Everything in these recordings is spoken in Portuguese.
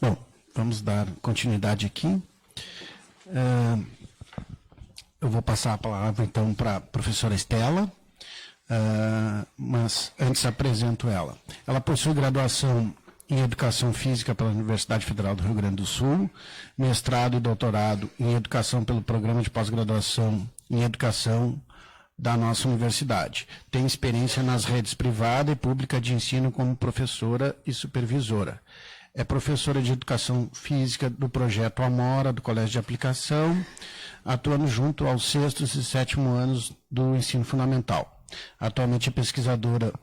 Bom, vamos dar continuidade aqui. Eu vou passar a palavra, então, para a professora Estela, mas antes apresento ela. Ela possui graduação em Educação Física pela Universidade Federal do Rio Grande do Sul, mestrado e doutorado em Educação pelo Programa de Pós-Graduação em Educação da nossa universidade. Tem experiência nas redes privada e pública de ensino como professora e supervisora. É professora de Educação Física do Projeto Amora, do Colégio de Aplicação, atuando junto aos 6º e 7º anos do ensino fundamental. Atualmente é pesquisadora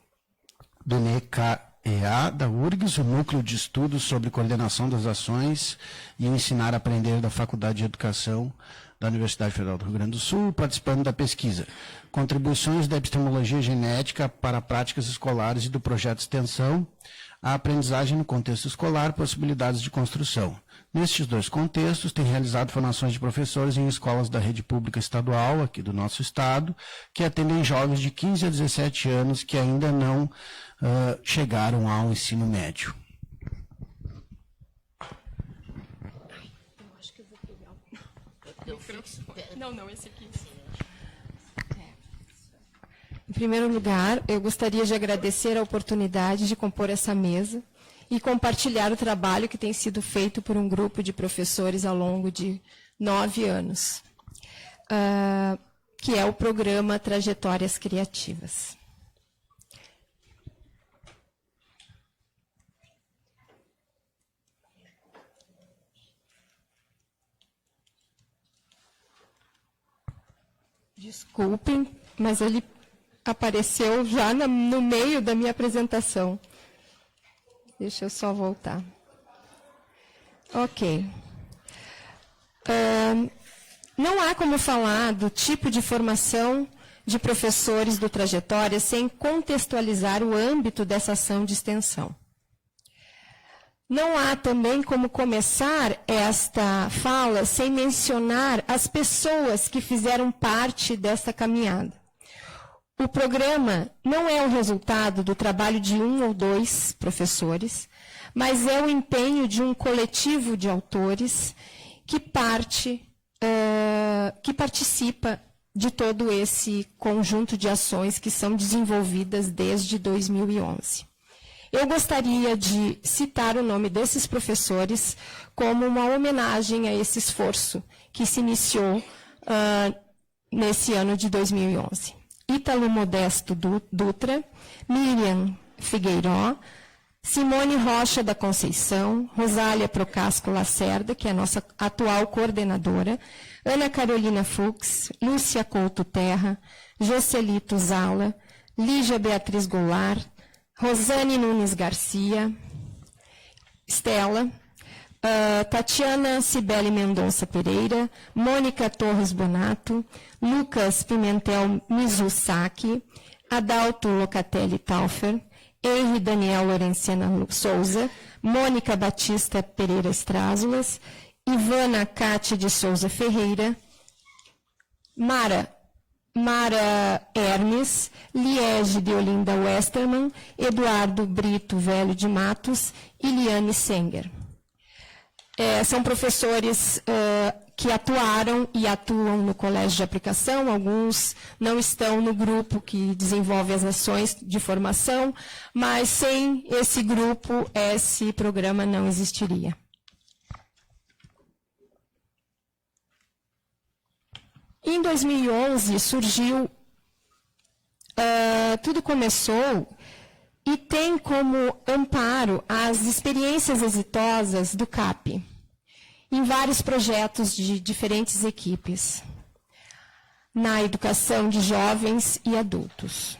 do NECAEA, da URGS, o Núcleo de Estudos sobre Coordenação das Ações e o Ensinar a Aprender da Faculdade de Educação da Universidade Federal do Rio Grande do Sul, participando da pesquisa Contribuições da Epistemologia Genética para Práticas Escolares e do Projeto Extensão, a aprendizagem no contexto escolar, possibilidades de construção. Nestes dois contextos, tem realizado formações de professores em escolas da rede pública estadual, aqui do nosso estado, que atendem jovens de 15 a 17 anos que ainda não chegaram ao ensino médio. Eu acho que eu vou pegar Não, esse aqui. Em primeiro lugar, eu gostaria de agradecer a oportunidade de compor essa mesa e compartilhar o trabalho que tem sido feito por um grupo de professores ao longo de 9 anos, que é o programa Trajetórias Criativas. Desculpem, mas ele apareceu já no meio da minha apresentação. Deixa eu só voltar. Ok. Não há como falar do tipo de formação de professores do Trajetória sem contextualizar o âmbito dessa ação de extensão. Não há também como começar esta fala sem mencionar as pessoas que fizeram parte desta caminhada. O programa não é o resultado do trabalho de 1 ou 2 professores, mas é o empenho de um coletivo de autores que participa de todo esse conjunto de ações que são desenvolvidas desde 2011. Eu gostaria de citar o nome desses professores como uma homenagem a esse esforço que se iniciou nesse ano de 2011. Ítalo Modesto Dutra, Miriam Figueiró, Simone Rocha da Conceição, Rosália Procasco Lacerda, que é a nossa atual coordenadora, Ana Carolina Fux, Lúcia Couto Terra, Jocelito Zala, Lígia Beatriz Goulart, Rosane Nunes Garcia, Estela, Tatiana Cibele Mendonça Pereira, Mônica Torres Bonato, Lucas Pimentel Mizusaki, Adalto Locatelli Taufer, Henri Daniel Lorenciana Souza, Mônica Batista Pereira Estrázulas, Ivana Cátia de Souza Ferreira, Mara Hermes, Liege de Olinda Westermann, Eduardo Brito Velho de Matos e Liane Senger. São professores que atuaram e atuam no Colégio de Aplicação, alguns não estão no grupo que desenvolve as ações de formação, mas sem esse grupo, esse programa não existiria. Em 2011, surgiu, tudo começou e tem como amparo as experiências exitosas do CAP, em vários projetos de diferentes equipes, na educação de jovens e adultos.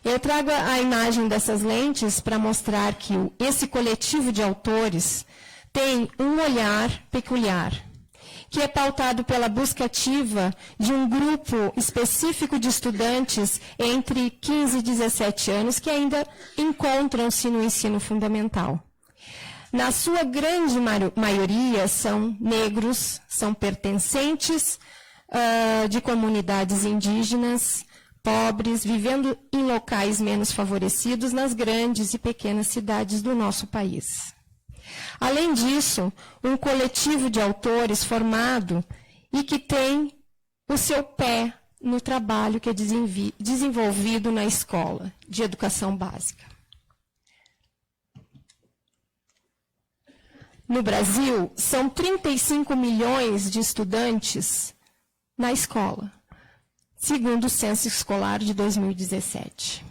Eu trago a imagem dessas lentes para mostrar que esse coletivo de autores tem um olhar peculiar, que é pautado pela busca ativa de um grupo específico de estudantes entre 15 e 17 anos que ainda encontram-se no ensino fundamental. Na sua grande maioria, são negros, são pertencentes de comunidades indígenas, pobres, vivendo em locais menos favorecidos nas grandes e pequenas cidades do nosso país. Além disso, um coletivo de autores formado e que tem o seu pé no trabalho que é desenvolvido na escola de educação básica. No Brasil, são 35 milhões de estudantes na escola, segundo o Censo Escolar de 2017.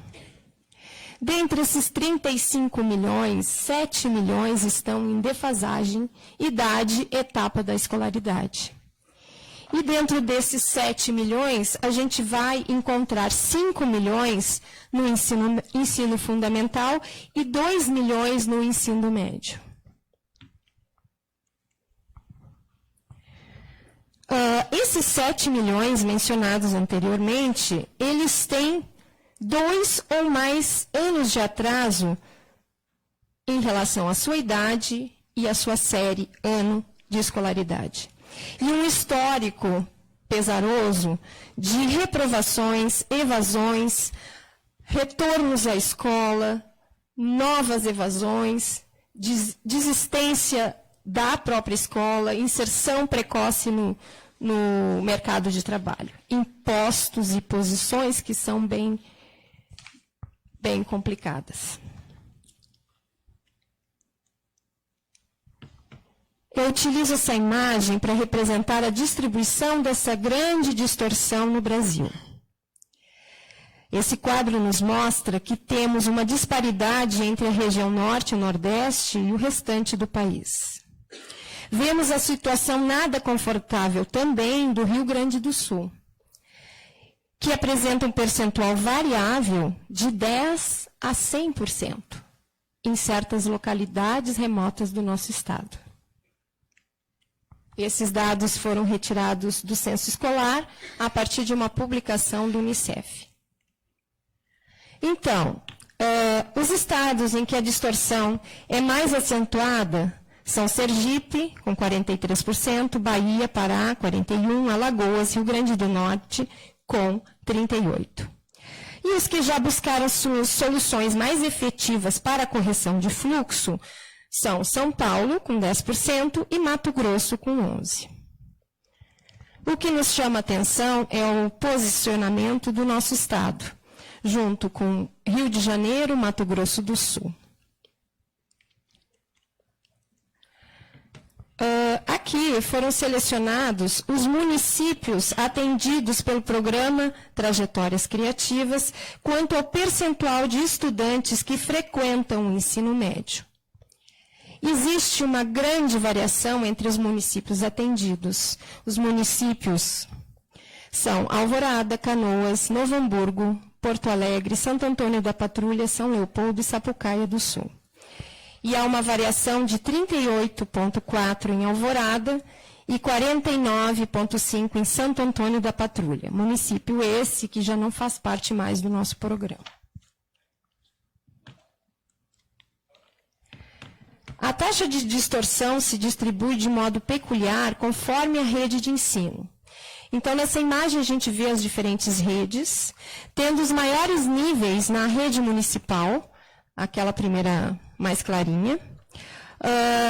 Dentre esses 35 milhões, 7 milhões estão em defasagem, idade, etapa da escolaridade. E dentro desses 7 milhões, a gente vai encontrar 5 milhões no ensino fundamental e 2 milhões no ensino médio. Esses 7 milhões mencionados anteriormente, eles têm 2 ou mais anos de atraso em relação à sua idade e à sua série, ano de escolaridade. E um histórico pesaroso de reprovações, evasões, retornos à escola, novas evasões, desistência da própria escola, inserção precoce no mercado de trabalho. Impostos e posições que são bem complicadas. Eu utilizo essa imagem para representar a distribuição dessa grande distorção no Brasil. Esse quadro nos mostra que temos uma disparidade entre a região norte e o nordeste e o restante do país. Vemos a situação nada confortável também do Rio Grande do Sul, que apresenta um percentual variável de 10% a 100% em certas localidades remotas do nosso estado. Esses dados foram retirados do censo escolar a partir de uma publicação do Unicef. Então, os estados em que a distorção é mais acentuada são Sergipe, com 43%, Bahia, Pará, 41%, Alagoas, Rio Grande do Norte, com 38%. E os que já buscaram suas soluções mais efetivas para a correção de fluxo são São Paulo, com 10%, e Mato Grosso, com 11%. O que nos chama a atenção é o posicionamento do nosso estado, junto com Rio de Janeiro, Mato Grosso do Sul. Aqui foram selecionados os municípios atendidos pelo programa Trajetórias Criativas quanto ao percentual de estudantes que frequentam o ensino médio. Existe uma grande variação entre os municípios atendidos. Os municípios são Alvorada, Canoas, Novo Hamburgo, Porto Alegre, Santo Antônio da Patrulha, São Leopoldo e Sapucaia do Sul. E há uma variação de 38,4% em Alvorada e 49,5% em Santo Antônio da Patrulha, município esse que já não faz parte mais do nosso programa. A taxa de distorção se distribui de modo peculiar conforme a rede de ensino. Então, nessa imagem, a gente vê as diferentes redes, tendo os maiores níveis na rede municipal, aquela primeira mais clarinha,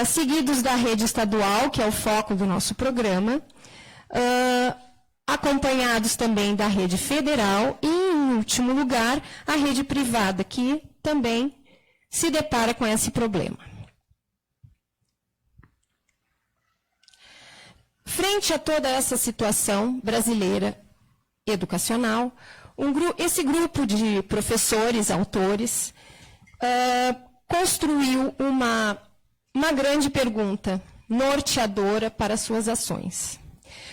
seguidos da rede estadual, que é o foco do nosso programa, acompanhados também da rede federal e, em último lugar, a rede privada, que também se depara com esse problema. Frente a toda essa situação brasileira educacional, esse grupo de professores, autores, construiu uma grande pergunta norteadora para suas ações.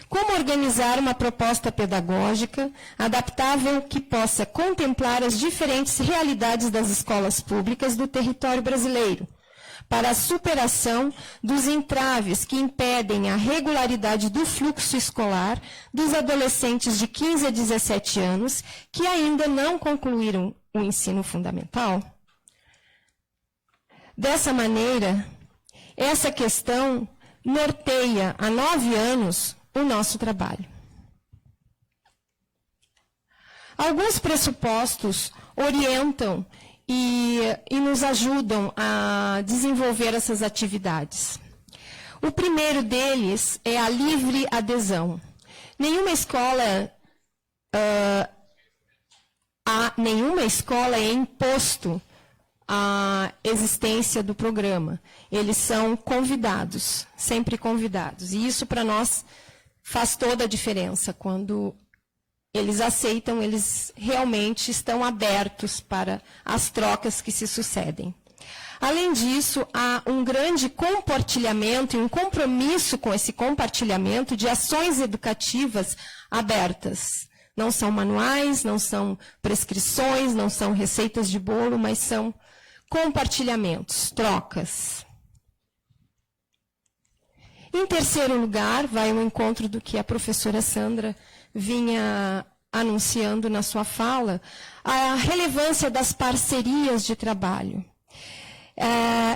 Como organizar uma proposta pedagógica adaptável que possa contemplar as diferentes realidades das escolas públicas do território brasileiro, para a superação dos entraves que impedem a regularidade do fluxo escolar dos adolescentes de 15 a 17 anos que ainda não concluíram o ensino fundamental? Dessa maneira, essa questão norteia há 9 anos o nosso trabalho. Alguns pressupostos orientam e nos ajudam a desenvolver essas atividades. O primeiro deles é a livre adesão. Nenhuma escola é imposto a existência do programa. Eles são convidados, sempre convidados. E isso, para nós, faz toda a diferença. Quando eles aceitam, eles realmente estão abertos para as trocas que se sucedem. Além disso, há um grande compartilhamento e um compromisso com esse compartilhamento de ações educativas abertas. Não são manuais, não são prescrições, não são receitas de bolo, mas são compartilhamentos, trocas. Em terceiro lugar, vai ao encontro do que a professora Sandra vinha anunciando na sua fala, a relevância das parcerias de trabalho.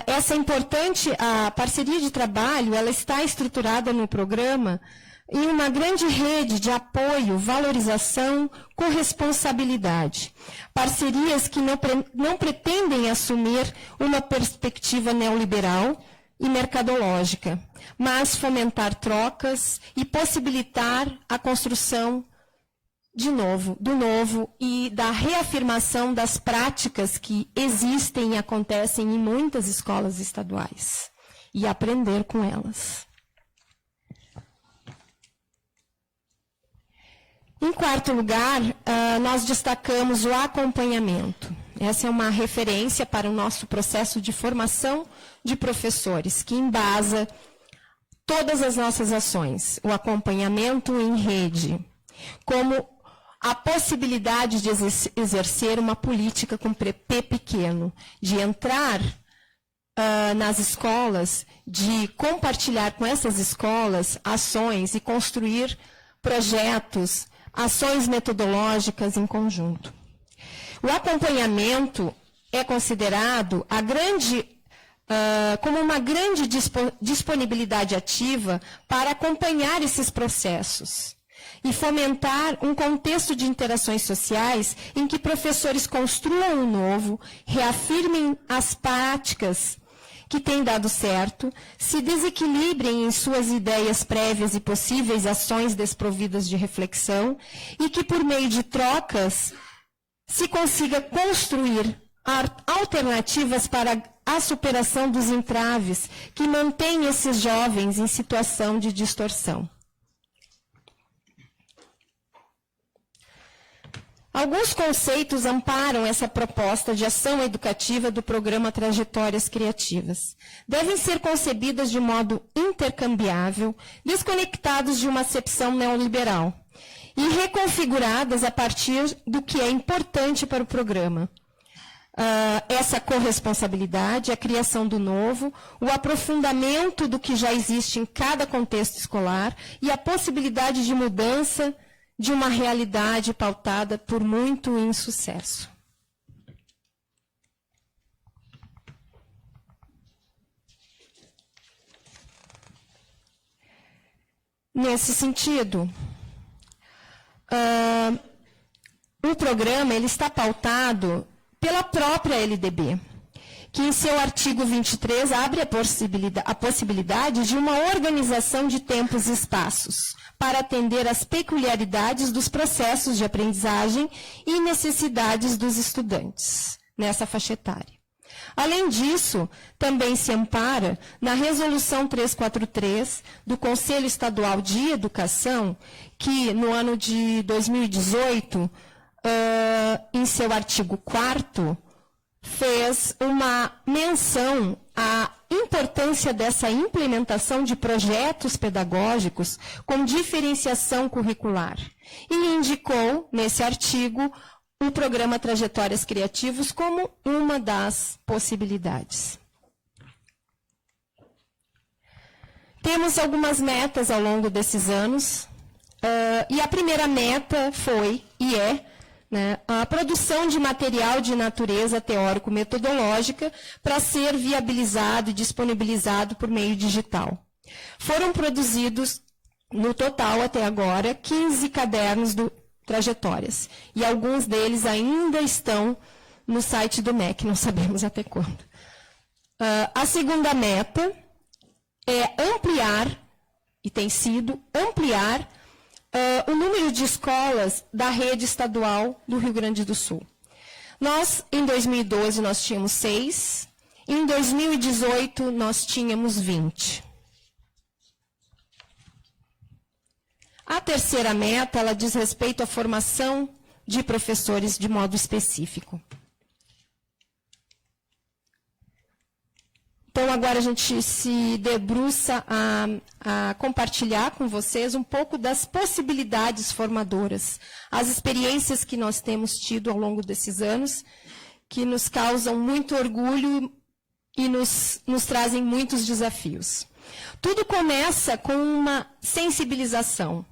Essa importante, a parceria de trabalho, ela está estruturada no programa em uma grande rede de apoio, valorização, corresponsabilidade. Parcerias que não pretendem assumir uma perspectiva neoliberal e mercadológica, mas fomentar trocas e possibilitar a construção do novo e da reafirmação das práticas que existem e acontecem em muitas escolas estaduais e aprender com elas. Em quarto lugar, nós destacamos o acompanhamento. Essa é uma referência para o nosso processo de formação de professores, que embasa todas as nossas ações. O acompanhamento em rede, como a possibilidade de exercer uma política com P pequeno, de entrar nas escolas, de compartilhar com essas escolas ações e construir projetos, ações metodológicas em conjunto. O acompanhamento é considerado como uma grande disponibilidade ativa para acompanhar esses processos e fomentar um contexto de interações sociais em que professores construam o novo, reafirmem as práticas que têm dado certo, se desequilibrem em suas ideias prévias e possíveis ações desprovidas de reflexão e que, por meio de trocas, se consiga construir alternativas para a superação dos entraves que mantêm esses jovens em situação de distorção. Alguns conceitos amparam essa proposta de ação educativa do programa Trajetórias Criativas. Devem ser concebidas de modo intercambiável, desconectados de uma acepção neoliberal e reconfiguradas a partir do que é importante para o programa. Essa corresponsabilidade, a criação do novo, o aprofundamento do que já existe em cada contexto escolar e a possibilidade de mudança de uma realidade pautada por muito insucesso. Nesse sentido, o programa ele está pautado pela própria LDB, que em seu artigo 23 abre a possibilidade de uma organização de tempos e espaços para atender às peculiaridades dos processos de aprendizagem e necessidades dos estudantes nessa faixa etária. Além disso, também se ampara na Resolução 343 do Conselho Estadual de Educação, que no ano de 2018, em seu artigo 4º, fez uma menção à importância dessa implementação de projetos pedagógicos com diferenciação curricular e indicou, nesse artigo, o programa Trajetórias Criativas como uma das possibilidades. Temos algumas metas ao longo desses anos, e a primeira meta foi e é a produção de material de natureza teórico-metodológica para ser viabilizado e disponibilizado por meio digital. Foram produzidos, no total até agora, 15 cadernos trajetórias. E alguns deles ainda estão no site do MEC, não sabemos até quando. A segunda meta é ampliar, e tem sido ampliar, o número de escolas da rede estadual do Rio Grande do Sul. Nós, em 2012, nós tínhamos 6, em 2018, nós tínhamos 20. A terceira meta, ela diz respeito à formação de professores de modo específico. Então, agora a gente se debruça a compartilhar com vocês um pouco das possibilidades formadoras, as experiências que nós temos tido ao longo desses anos, que nos causam muito orgulho e nos trazem muitos desafios. Tudo começa com uma sensibilização.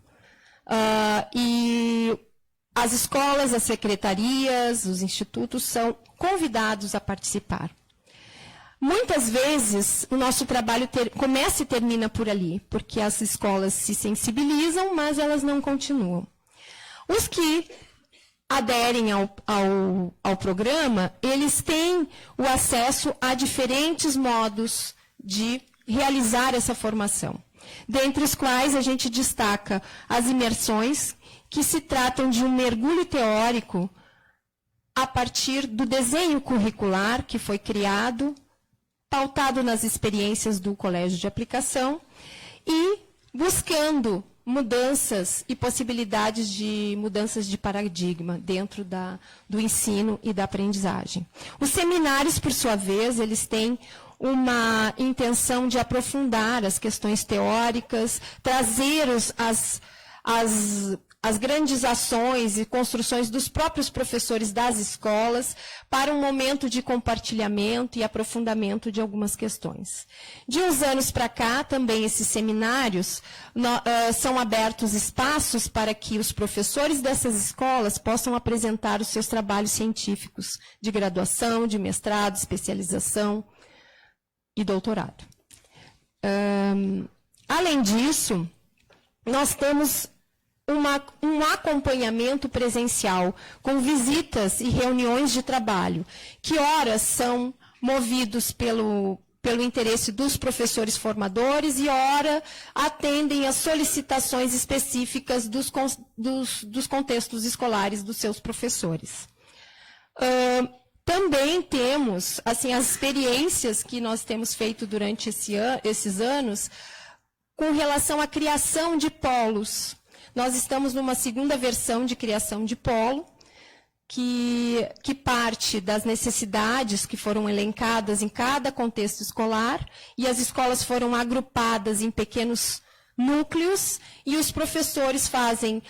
E as escolas, as secretarias, os institutos são convidados a participar. Muitas vezes, o nosso trabalho começa e termina por ali, porque as escolas se sensibilizam, mas elas não continuam. Os que aderem ao programa, eles têm o acesso a diferentes modos de realizar essa formação, dentre os quais a gente destaca as imersões, que se tratam de um mergulho teórico a partir do desenho curricular que foi criado, pautado nas experiências do colégio de aplicação e buscando mudanças e possibilidades de mudanças de paradigma dentro do ensino e da aprendizagem. Os seminários, por sua vez, eles têm uma intenção de aprofundar as questões teóricas, trazer as grandes ações e construções dos próprios professores das escolas para um momento de compartilhamento e aprofundamento de algumas questões. De uns anos para cá, também esses seminários são abertos espaços para que os professores dessas escolas possam apresentar os seus trabalhos científicos de graduação, de mestrado, especialização e doutorado. Além disso, nós temos um acompanhamento presencial, com visitas e reuniões de trabalho, que ora são movidos pelo interesse dos professores formadores e ora atendem às solicitações específicas dos contextos escolares dos seus professores. Também temos assim, as experiências que nós temos feito durante esses anos com relação à criação de polos. Nós estamos numa segunda versão de criação de polo, que parte das necessidades que foram elencadas em cada contexto escolar, e as escolas foram agrupadas em pequenos núcleos, e os professores fazem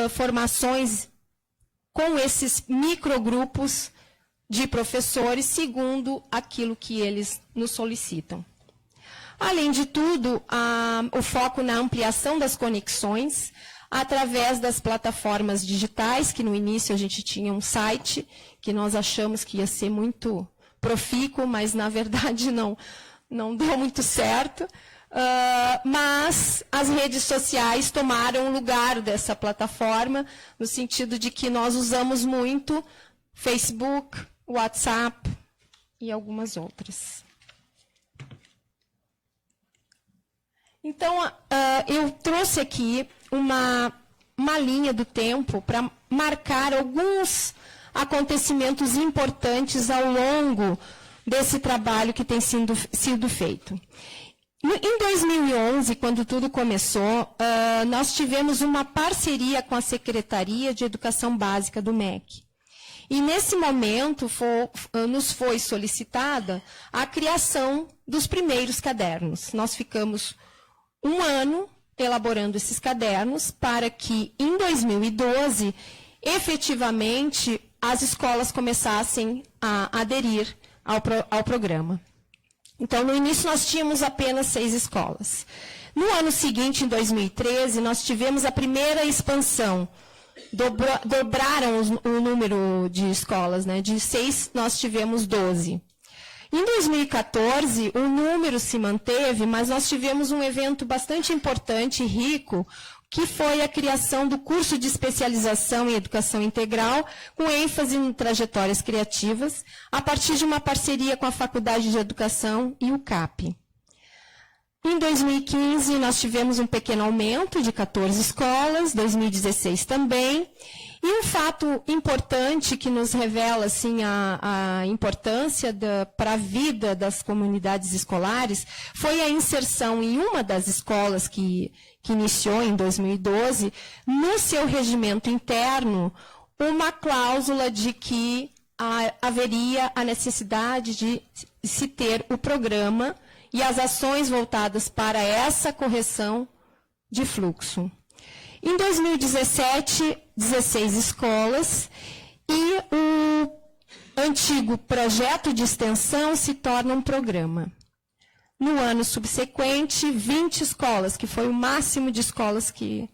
formações com esses microgrupos de professores, segundo aquilo que eles nos solicitam. Além de tudo, o foco na ampliação das conexões, através das plataformas digitais, que no início a gente tinha um site, que nós achamos que ia ser muito profícuo, mas na verdade não deu muito certo. Mas as redes sociais tomaram o lugar dessa plataforma, no sentido de que nós usamos muito Facebook, WhatsApp e algumas outras. Então, eu trouxe aqui uma linha do tempo para marcar alguns acontecimentos importantes ao longo desse trabalho que tem sido feito. Em 2011, quando tudo começou, nós tivemos uma parceria com a Secretaria de Educação Básica do MEC. E, nesse momento, nos foi solicitada a criação dos primeiros cadernos. Nós ficamos um ano elaborando esses cadernos para que, em 2012, efetivamente, as escolas começassem a aderir ao programa. Então, no início, nós tínhamos apenas 6 escolas. No ano seguinte, em 2013, nós tivemos a primeira expansão. Dobraram o número de escolas, né? De 6, nós tivemos 12. Em 2014, o número se manteve, mas nós tivemos um evento bastante importante e rico que foi a criação do curso de especialização em educação integral, com ênfase em trajetórias criativas, a partir de uma parceria com a Faculdade de Educação e o CAP. Em 2015, nós tivemos um pequeno aumento de 14 escolas, 2016 também. E um fato importante que nos revela assim, a importância para a vida das comunidades escolares foi a inserção em uma das escolas que iniciou em 2012, no seu regimento interno, uma cláusula de que haveria a necessidade de se ter o programa e as ações voltadas para essa correção de fluxo. Em 2017, 16 escolas e o antigo projeto de extensão se torna um programa. No ano subsequente, 20 escolas, que foi o máximo de escolas que...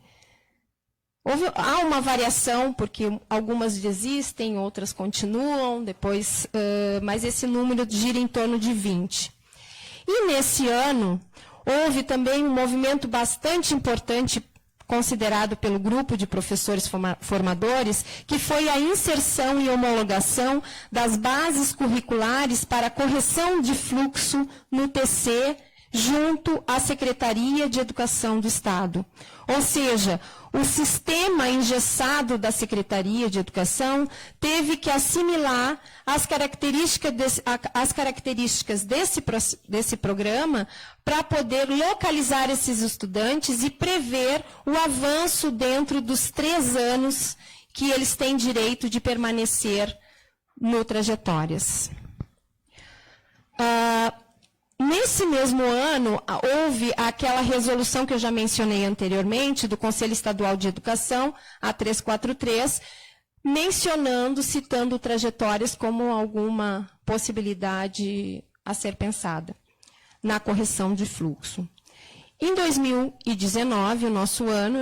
Há uma variação, porque algumas desistem, outras continuam, depois, mas esse número gira em torno de 20. E nesse ano, houve também um movimento bastante importante, considerado pelo grupo de professores formadores, que foi a inserção e homologação das bases curriculares para correção de fluxo no TC, junto à Secretaria de Educação do Estado. Ou seja, o sistema engessado da Secretaria de Educação teve que assimilar as características desse programa para poder localizar esses estudantes e prever o avanço dentro dos 3 anos que eles têm direito de permanecer no Trajetórias. Nesse mesmo ano, houve aquela resolução que eu já mencionei anteriormente, do Conselho Estadual de Educação, a 343, citando trajetórias como alguma possibilidade a ser pensada na correção de fluxo. Em 2019, o nosso ano,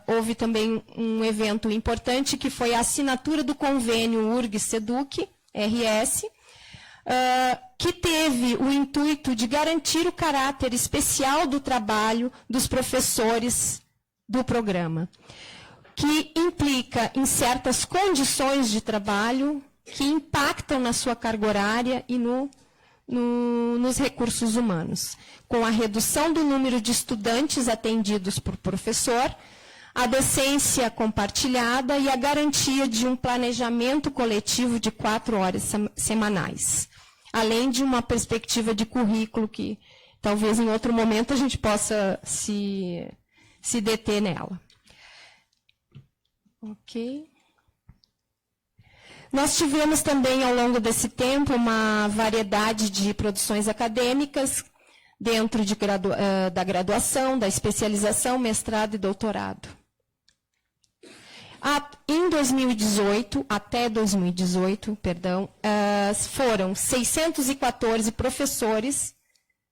houve também um evento importante, que foi a assinatura do convênio URG-SEDUC-RS, que teve o intuito de garantir o caráter especial do trabalho dos professores do programa, que implica em certas condições de trabalho que impactam na sua carga horária e nos recursos humanos, com a redução do número de estudantes atendidos por professor, a decência compartilhada e a garantia de um planejamento coletivo de 4 horas semanais, além de uma perspectiva de currículo que talvez em outro momento a gente possa se deter nela. Ok. Nós tivemos também, ao longo desse tempo, uma variedade de produções acadêmicas dentro da graduação, da especialização, mestrado e doutorado. Em 2018, até 2018, foram 614 professores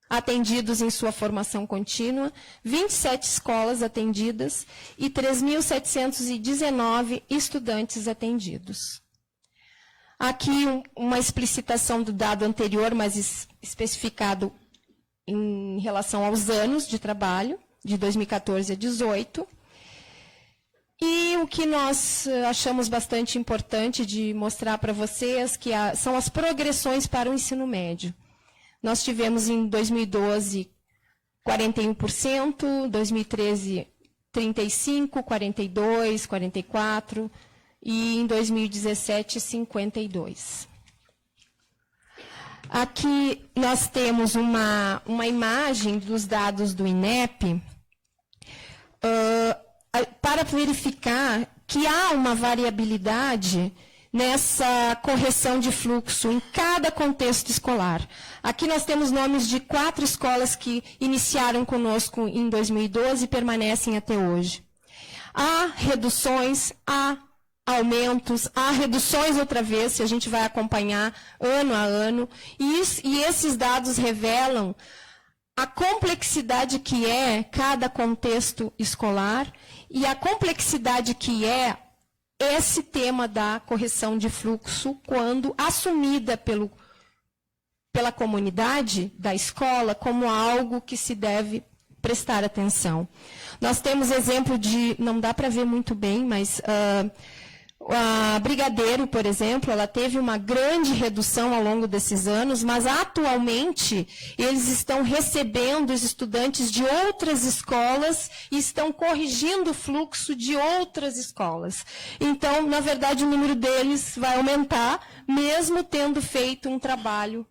atendidos em sua formação contínua, 27 escolas atendidas e 3.719 estudantes atendidos. Aqui uma explicitação do dado anterior, mas especificado em relação aos anos de trabalho, de 2014 a 2018. E o que nós achamos bastante importante de mostrar para vocês, que são as progressões para o ensino médio. Nós tivemos em 2012 41%, 2013 35%, 42%, 44%, e em 2017 52%. Aqui nós temos uma imagem dos dados do INEP, para verificar que há uma variabilidade nessa correção de fluxo em cada contexto escolar. Aqui nós temos nomes de 4 escolas que iniciaram conosco em 2012 e permanecem até hoje. Há reduções, há aumentos, há reduções outra vez, se a gente vai acompanhar ano a ano, e esses dados revelam a complexidade que é cada contexto escolar e a complexidade que é esse tema da correção de fluxo quando assumida pela comunidade da escola como algo que se deve prestar atenção. Nós temos exemplo de, não dá para ver muito bem, mas a Brigadeiro, por exemplo, ela teve uma grande redução ao longo desses anos, mas atualmente eles estão recebendo os estudantes de outras escolas e estão corrigindo o fluxo de outras escolas. Então, na verdade, o número deles vai aumentar, mesmo tendo feito um trabalho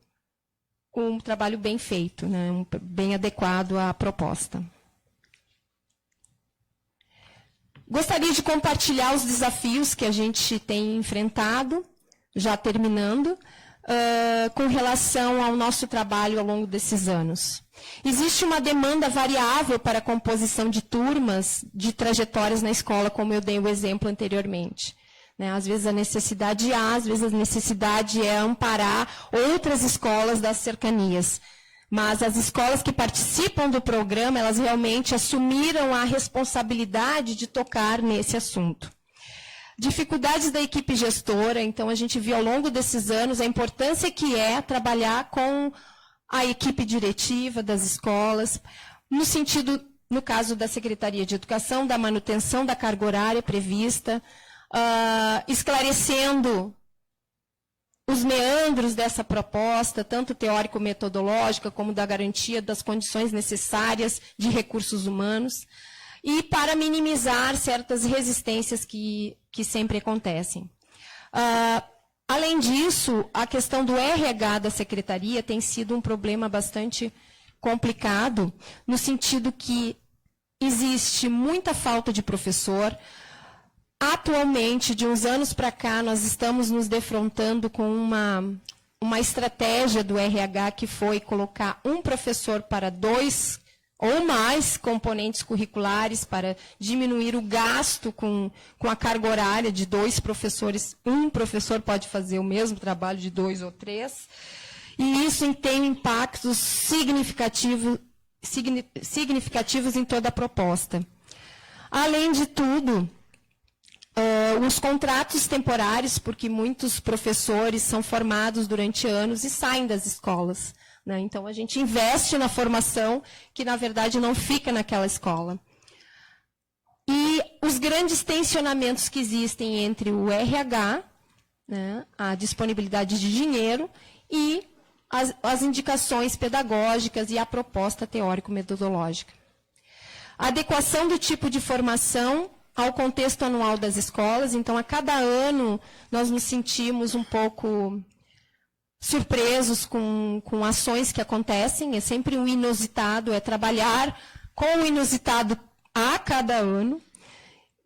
bem feito, né, bem adequado à proposta. Gostaria de compartilhar os desafios que a gente tem enfrentado, já terminando, com relação ao nosso trabalho ao longo desses anos. Existe uma demanda variável para a composição de turmas, de trajetórias na escola, como eu dei o exemplo anteriormente. Às vezes a necessidade às vezes a necessidade é amparar outras escolas das cercanias. Mas as escolas que participam do programa, elas realmente assumiram a responsabilidade de tocar nesse assunto. Dificuldades da equipe gestora, então a gente viu ao longo desses anos a importância que é trabalhar com a equipe diretiva das escolas, no sentido, no caso da Secretaria de Educação, da manutenção da carga horária prevista, esclarecendo os meandros dessa proposta, tanto teórico-metodológica, como da garantia das condições necessárias de recursos humanos, e para minimizar certas resistências que sempre acontecem. Além disso, a questão do RH da Secretaria tem sido um problema bastante complicado, no sentido que existe muita falta de professor. Atualmente, de uns anos para cá, nós estamos nos defrontando com uma estratégia do RH que foi colocar um professor para 2 ou mais componentes curriculares para diminuir o gasto com a carga horária de 2 professores. Um professor pode fazer o mesmo trabalho de 2 ou 3. E isso tem impactos significativos em toda a proposta. Além de tudo, os contratos temporários, porque muitos professores são formados durante anos e saem das escolas. Então, a gente investe na formação que, na verdade, não fica naquela escola. E os grandes tensionamentos que existem entre o RH, a disponibilidade de dinheiro, e as indicações pedagógicas e a proposta teórico-metodológica. A adequação do tipo de formação ao contexto anual das escolas. Então, a cada ano, nós nos sentimos um pouco surpresos com ações que acontecem. É sempre um inusitado, é trabalhar com o inusitado a cada ano.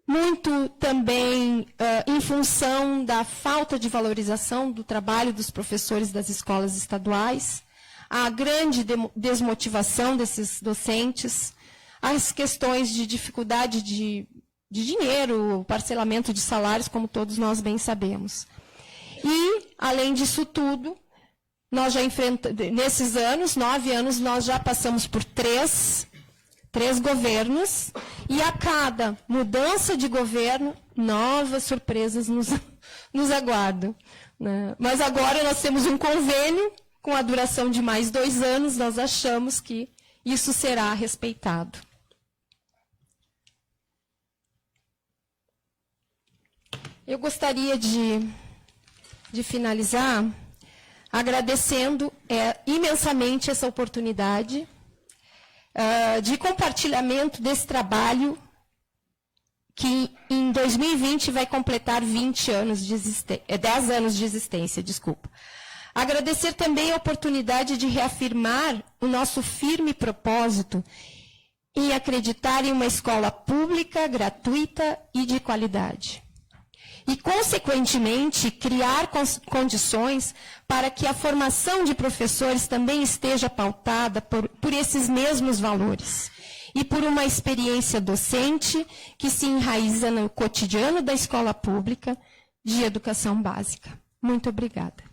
Muito também em função da falta de valorização do trabalho dos professores das escolas estaduais, a grande desmotivação desses docentes, as questões de dificuldade de dinheiro, parcelamento de salários, como todos nós bem sabemos. E, além disso tudo, nós já nesses anos, 9 anos, nós já passamos por três governos, e a cada mudança de governo, novas surpresas nos aguardam. Mas agora nós temos um convênio com a duração de mais 2 anos, nós achamos que isso será respeitado. Eu gostaria de finalizar agradecendo imensamente essa oportunidade de compartilhamento desse trabalho que em 2020 vai completar 10 anos de existência, desculpa. Agradecer também a oportunidade de reafirmar o nosso firme propósito em acreditar em uma escola pública, gratuita e de qualidade. E, consequentemente, criar condições para que a formação de professores também esteja pautada por esses mesmos valores e por uma experiência docente que se enraiza no cotidiano da escola pública de educação básica. Muito obrigada.